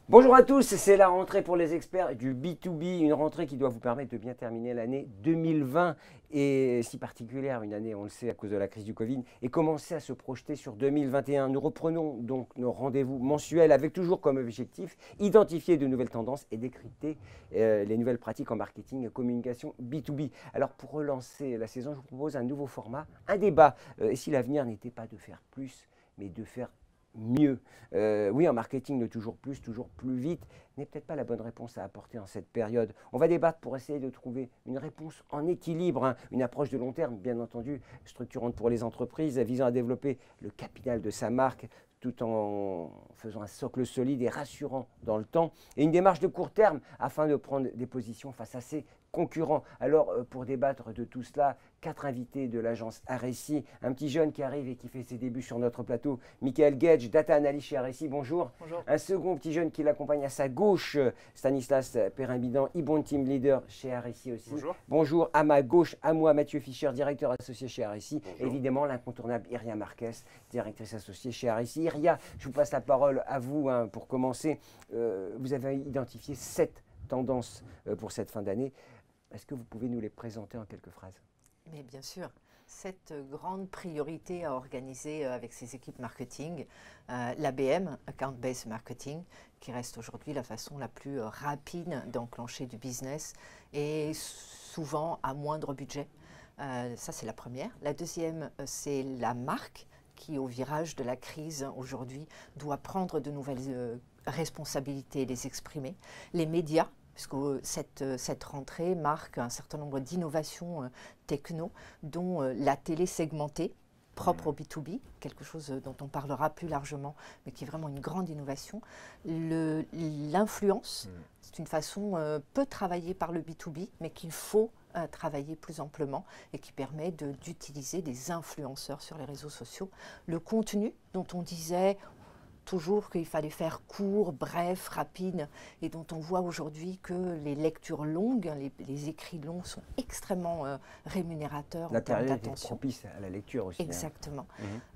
Bonjour à tous, c'est la rentrée pour les experts du B2B, une rentrée qui doit vous permettre de bien terminer l'année 2020 et si particulière, une année, on le sait, à cause de la crise du Covid, et commencer à se projeter sur 2021. Nous reprenons donc nos rendez-vous mensuels avec toujours comme objectif identifier de nouvelles tendances et décrypter les nouvelles pratiques en marketing et communication B2B. Alors pour relancer la saison, je vous propose un nouveau format, un débat. Et si l'avenir n'était pas de faire plus, mais de faire mieux. Oui, en marketing, de toujours plus vite, n'est peut-être pas la bonne réponse à apporter en cette période. On va débattre pour essayer de trouver une réponse en équilibre, hein, une approche de long terme, bien entendu, structurante pour les entreprises, visant à développer le capital de sa marque, tout en faisant un socle solide et rassurant dans le temps, et une démarche de court terme afin de prendre des positions face à ses concurrents. Alors, pour débattre de tout cela, 4 invités de l'agence RSI, un petit jeune qui arrive et qui fait ses débuts sur notre plateau, Michael Gage, data analyst chez RSI, bonjour. Bonjour. Un second petit jeune qui l'accompagne à sa gauche, Stanislas Perrin-Bidan, e-bond team leader chez RSI aussi. Bonjour. Bonjour. À ma gauche, à moi, Mathieu Fischer, directeur associé chez RSI. Bonjour. Évidemment, l'incontournable Iria Marquez, directrice associée chez RSI. Iria, je vous passe la parole à vous pour commencer. Vous avez identifié 7 tendances pour cette fin d'année. Est-ce que vous pouvez nous les présenter en quelques phrases? Mais bien sûr, cette grande priorité à organiser avec ses équipes marketing, l'ABM, Account Based Marketing, qui reste aujourd'hui la façon la plus rapide d'enclencher du business et souvent à moindre budget. Ça, c'est la première. La deuxième, c'est la marque qui, au virage de la crise aujourd'hui, doit prendre de nouvelles responsabilités et les exprimer. Les médias, puisque cette rentrée marque un certain nombre d'innovations techno, dont la télé segmentée, propre au B2B, quelque chose dont on parlera plus largement, mais qui est vraiment une grande innovation. L'influence, c'est une façon peu travaillée par le B2B, mais qu'il faut travailler plus amplement et qui permet d'utiliser des influenceurs sur les réseaux sociaux. Le contenu, dont on disait toujours qu'il fallait faire court, bref, rapide, et dont on voit aujourd'hui que les lectures longues, les écrits longs sont extrêmement rémunérateurs en termes d'attention. Propice à la lecture aussi. Exactement.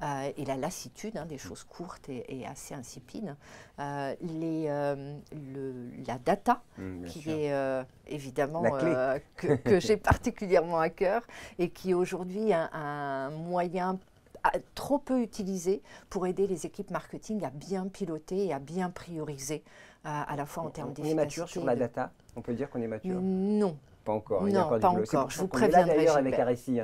Et la lassitude, des choses courtes et assez insipides. La data, qui sûr. est évidemment La clé. que j'ai particulièrement à cœur et qui est aujourd'hui un moyen trop peu utilisé pour aider les équipes marketing à bien piloter et à bien prioriser à la fois en termes d'efficacité. On est mature sur la data? On peut dire qu'on est mature? Non. Pas encore. Non, pas encore. Je vous préviendrai. D'ailleurs avec RSI.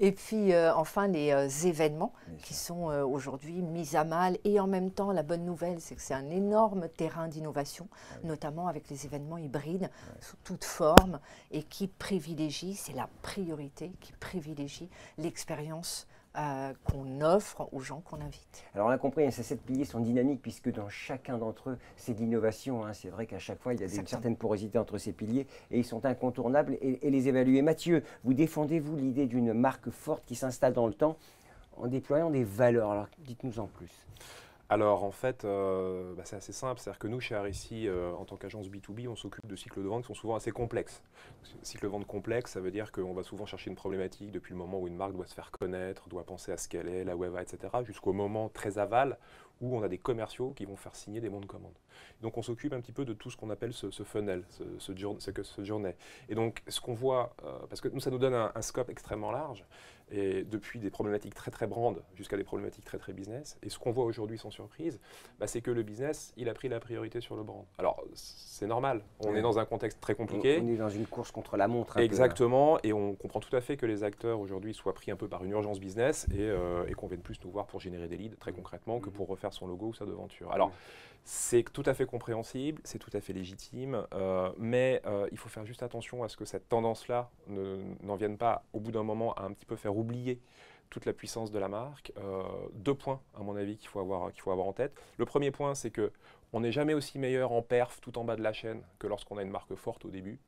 Et puis enfin les événements qui sont aujourd'hui mis à mal. Et en même temps, la bonne nouvelle, c'est que c'est un énorme terrain d'innovation, notamment avec les événements hybrides sous toute forme et qui privilégient, c'est la priorité, qui privilégie l'expérience qu'on offre aux gens qu'on invite. Alors on l'a compris, ces 7 piliers sont dynamiques puisque dans chacun d'entre eux, c'est de l'innovation. C'est vrai qu'à chaque fois, il y a une certaine porosité entre ces piliers et ils sont incontournables et les évaluer. Mathieu, vous défendez-vous l'idée d'une marque forte qui s'installe dans le temps en déployant des valeurs? Alors dites-nous en plus. Alors en fait, c'est assez simple, c'est-à-dire que nous chez RSI, en tant qu'agence B2B, on s'occupe de cycles de vente qui sont souvent assez complexes. Cycle de vente complexe, ça veut dire qu'on va souvent chercher une problématique depuis le moment où une marque doit se faire connaître, doit penser à ce qu'elle est, la web, etc., jusqu'au moment très aval où on a des commerciaux qui vont faire signer des bons de commande. Donc on s'occupe un petit peu de tout ce qu'on appelle ce funnel, ce journey. Et donc ce qu'on voit, parce que nous ça nous donne un scope extrêmement large, et depuis des problématiques très très brandes jusqu'à des problématiques très très business. Et ce qu'on voit aujourd'hui sans surprise, c'est que le business, il a pris la priorité sur le brand. Alors c'est normal, on est dans un contexte très compliqué. On est dans une course contre la montre. Exactement, et on comprend tout à fait que les acteurs aujourd'hui soient pris un peu par une urgence business et qu'on vienne plus nous voir pour générer des leads très concrètement que pour refaire son logo ou sa devanture. Alors c'est tout à fait compréhensible, c'est tout à fait légitime, mais il faut faire juste attention à ce que cette tendance-là n'en vienne pas au bout d'un moment à un petit peu faire oublier toute la puissance de la marque. 2 points, à mon avis, qu'il faut avoir en tête. Le premier point, c'est qu'on n'est jamais aussi meilleur en perf tout en bas de la chaîne que lorsqu'on a une marque forte au début.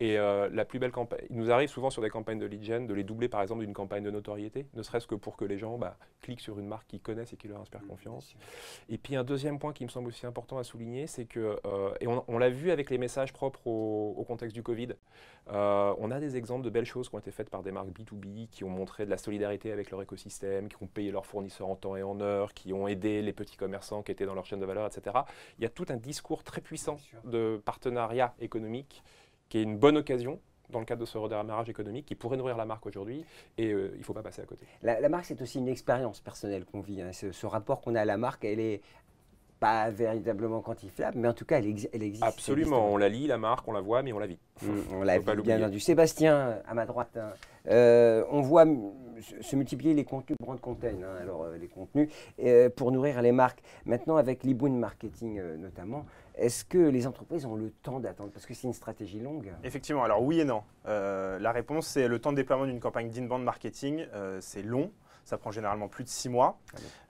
Et la plus belle campagne, il nous arrive souvent sur des campagnes de lead gen de les doubler par exemple d'une campagne de notoriété, ne serait-ce que pour que les gens cliquent sur une marque qu'ils connaissent et qui leur inspire confiance. Et puis un deuxième point qui me semble aussi important à souligner, c'est que, et on l'a vu avec les messages propres au contexte du Covid, on a des exemples de belles choses qui ont été faites par des marques B2B, qui ont montré de la solidarité avec leur écosystème, qui ont payé leurs fournisseurs en temps et en heure, qui ont aidé les petits commerçants qui étaient dans leur chaîne de valeur, etc. Il y a tout un discours très puissant de partenariat économique qui est une bonne occasion dans le cadre de ce redémarrage économique qui pourrait nourrir la marque aujourd'hui et il ne faut pas passer à côté. La marque, c'est aussi une expérience personnelle qu'on vit. Hein. Ce rapport qu'on a à la marque, elle est pas véritablement quantifiable, mais en tout cas, elle existe. Absolument, on la lit, la marque, on la voit, mais on la vit. On la vit bien entendu. Sébastien, à ma droite, hein, on voit se multiplier les contenus brand content, hein, alors les contenus, pour nourrir les marques. Maintenant, avec l'inbound marketing notamment, est-ce que les entreprises ont le temps d'attendre? Parce que c'est une stratégie longue. Effectivement, alors oui et non. La réponse, c'est le temps de déploiement d'une campagne d'inbound marketing, c'est long, ça prend généralement plus de 6 mois.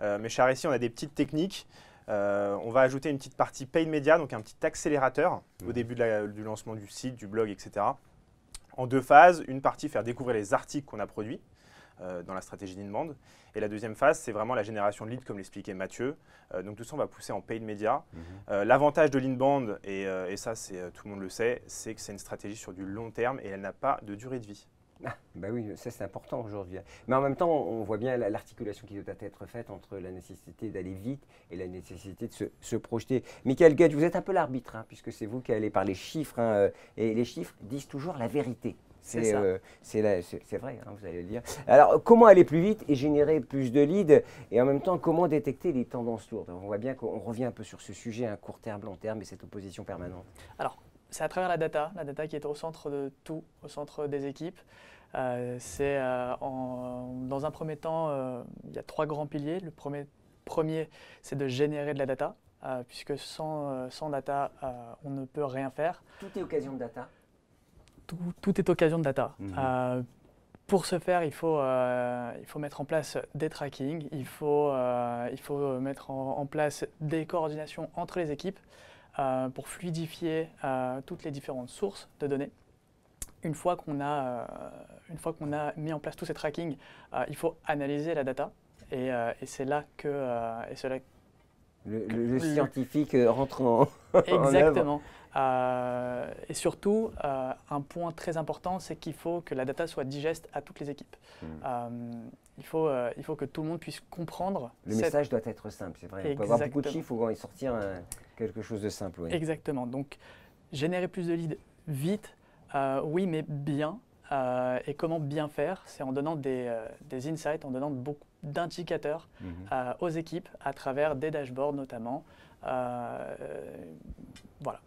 Mais chez Aressi, on a des petites techniques. On va ajouter une petite partie paid media, donc un petit accélérateur au début du lancement du site, du blog, etc. En 2 phases, une partie faire découvrir les articles qu'on a produits dans la stratégie d'inbound. Et la deuxième phase, c'est vraiment la génération de leads, comme l'expliquait Mathieu. Donc tout ça, on va pousser en paid media. L'avantage de l'inbound, et ça, tout le monde le sait, c'est que c'est une stratégie sur du long terme et elle n'a pas de durée de vie. Ah, bah oui, ça c'est important aujourd'hui. Mais en même temps, on voit bien l'articulation qui doit être faite entre la nécessité d'aller vite et la nécessité de se projeter. Michael Gage, vous êtes un peu l'arbitre, hein, puisque c'est vous qui allez par les chiffres, hein, et les chiffres disent toujours la vérité. C'est vrai, hein, vous allez le dire. Alors, comment aller plus vite et générer plus de leads, et en même temps, comment détecter les tendances lourdes? On voit bien qu'on revient un peu sur ce sujet, un court terme, long terme, et cette opposition permanente. Alors, c'est à travers la data qui est au centre de tout, au centre des équipes. Dans un premier temps, il y a 3 grands piliers. Le premier, c'est de générer de la data, puisque sans data, on ne peut rien faire. Tout est occasion de data. Tout est occasion de data. Pour ce faire, il faut mettre en place des tracking, il faut mettre en place des coordinations entre les équipes pour fluidifier toutes les différentes sources de données. Une fois qu'on a mis en place tous ces trackings, il faut analyser la data et c'est là que le scientifique rentre en exactement. Et surtout, un point très important, c'est qu'il faut que la data soit digeste à toutes les équipes. Il faut que tout le monde puisse comprendre. Le message doit être simple, c'est vrai. On peut avoir beaucoup de chiffres, il faut y sortir quelque chose de simple. Oui. Exactement. Donc, générer plus de leads vite, oui, mais bien. Et comment bien faire? C'est en donnant des insights, en donnant beaucoup d'indicateurs aux équipes à travers des dashboards notamment. Voilà.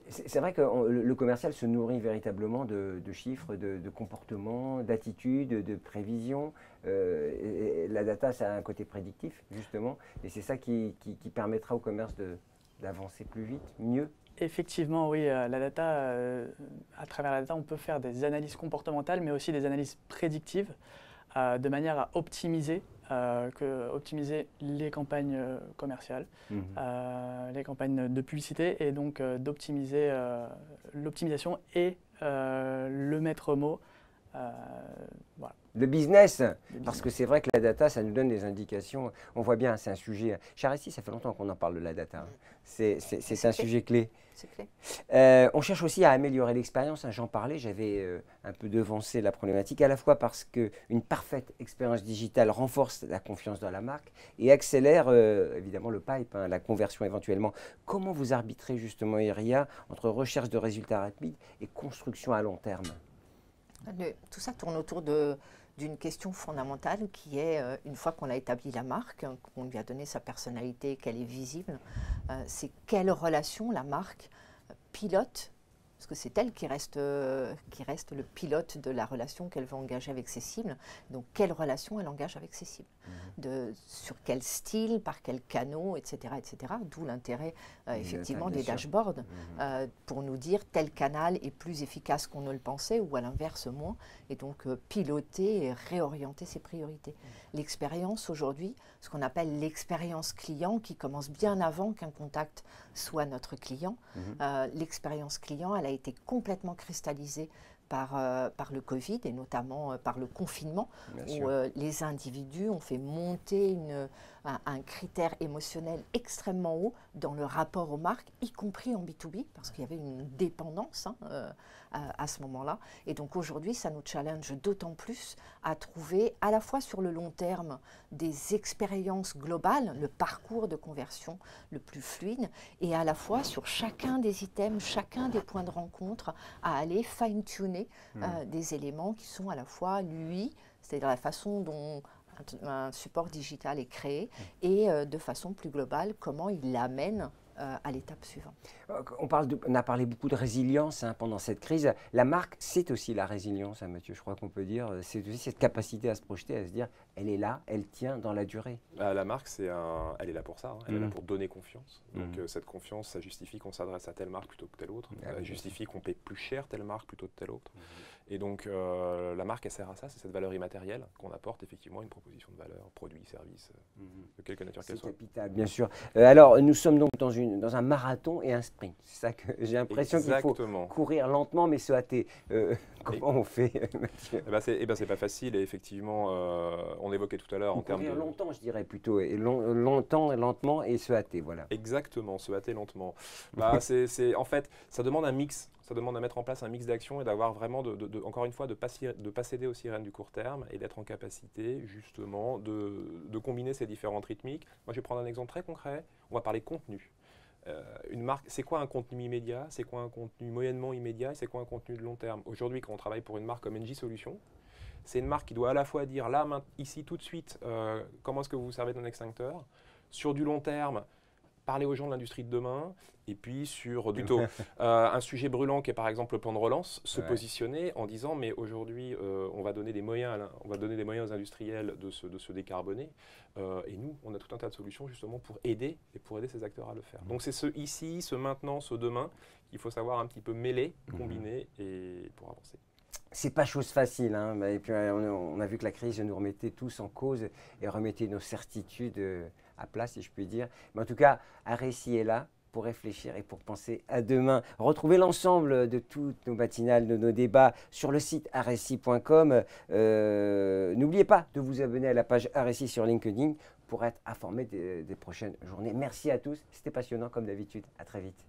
C'est vrai que le commercial se nourrit véritablement de chiffres, de comportements, d'attitudes, de prévisions. La data, ça a un côté prédictif, justement, et c'est ça qui permettra au commerce d'avancer plus vite, mieux. Effectivement, oui, la data, à travers la data, on peut faire des analyses comportementales, mais aussi des analyses prédictives, de manière à optimiser les campagnes commerciales, les campagnes de publicité, et donc d'optimiser l'optimisation et le maître mot. Voilà. Le business, parce que c'est vrai que la data, ça nous donne des indications. On voit bien, c'est un sujet. Chez Aressi, ça fait longtemps qu'on en parle de la data. C'est un sujet clé. C'est clé. On cherche aussi à améliorer l'expérience. Hein, j'en parlais, j'avais un peu devancé la problématique, à la fois parce qu'une parfaite expérience digitale renforce la confiance dans la marque et accélère évidemment le pipe, hein, la conversion éventuellement. Comment vous arbitrez justement, Iria, entre recherche de résultats rapides et construction à long terme? Tout ça tourne autour d'une question fondamentale qui est, une fois qu'on a établi la marque, qu'on lui a donné sa personnalité, qu'elle est visible, c'est quelle relation la marque pilote, parce que c'est elle qui reste le pilote de la relation qu'elle veut engager avec ses cibles. Donc, quelle relation elle engage avec ses cibles. sur quel style, par quel canot, etc. D'où l'intérêt effectivement des bien sûr. dashboards pour nous dire tel canal est plus efficace qu'on ne le pensait ou à l'inverse moins, et donc piloter et réorienter ses priorités. L'expérience aujourd'hui, ce qu'on appelle l'expérience client, qui commence bien avant qu'un contact soit notre client, l'expérience client, elle a été complètement cristallisée par le Covid et notamment par le confinement, où les individus ont fait monter un critère émotionnel extrêmement haut dans le rapport aux marques, y compris en B2B, parce qu'il y avait une dépendance à ce moment-là. Et donc aujourd'hui, ça nous challenge d'autant plus à trouver à la fois sur le long terme des expériences globales, le parcours de conversion le plus fluide, et à la fois sur chacun des items, chacun des points de rencontre, à aller fine-tuner des éléments qui sont à la fois l'UI, c'est-à-dire la façon dont un support digital est créé, et de façon plus globale, comment il l'amène à l'étape suivante. On a parlé beaucoup de résilience pendant cette crise. La marque, c'est aussi la résilience, Mathieu, je crois qu'on peut dire. C'est aussi cette capacité à se projeter, à se dire, elle est là, elle tient dans la durée. La marque, elle est là pour ça, elle est là pour donner confiance. Donc cette confiance, ça justifie qu'on s'adresse à telle marque plutôt que telle autre, ça justifie qu'on paie plus cher telle marque plutôt que telle autre. Et donc la marque, elle sert à ça, c'est cette valeur immatérielle qu'on apporte effectivement une proposition de valeur, produit, service, de quelque nature qu'elle soit. C'est capital, bien sûr. Alors, nous sommes donc dans un marathon et un sprint. C'est ça que j'ai l'impression qu'il faut courir lentement mais se hâter. Comment on fait, Mathieu? C'est pas facile et effectivement, on évoquait tout à l'heure en termes de… Courir longtemps, je dirais plutôt, et longtemps, lentement et se hâter, voilà. Exactement, se hâter lentement. En fait, ça demande un mix. Ça demande à mettre en place un mix d'actions et d'avoir vraiment, encore une fois, de ne pas céder aux sirènes du court terme et d'être en capacité, justement, de combiner ces différentes rythmiques. Moi, je vais prendre un exemple très concret. On va parler contenu. Une marque, c'est quoi un contenu immédiat? C'est quoi un contenu moyennement immédiat? Et c'est quoi un contenu de long terme? Aujourd'hui, quand on travaille pour une marque comme NJ Solutions, c'est une marque qui doit à la fois dire là, ici, tout de suite, comment est-ce que vous vous servez d'un extincteur. Sur du long terme, parler aux gens de l'industrie de demain, et puis sur plutôt un sujet brûlant qui est par exemple le plan de relance, se positionner en disant mais aujourd'hui on va donner des moyens aux industriels de se décarboner, et nous on a tout un tas de solutions justement pour aider ces acteurs à le faire. Donc c'est ce ici, ce maintenant, ce demain qu'il faut savoir un petit peu mêler, combiner et pour avancer. C'est pas chose facile, et puis on a vu que la crise nous remettait tous en cause et remettait nos certitudes à plat, si je puis dire. Mais en tout cas, Arecis est là pour réfléchir et pour penser à demain. Retrouvez l'ensemble de toutes nos matinales, de nos débats sur le site arecis.com. N'oubliez pas de vous abonner à la page Arecis sur LinkedIn pour être informé des prochaines journées. Merci à tous, c'était passionnant comme d'habitude. À très vite.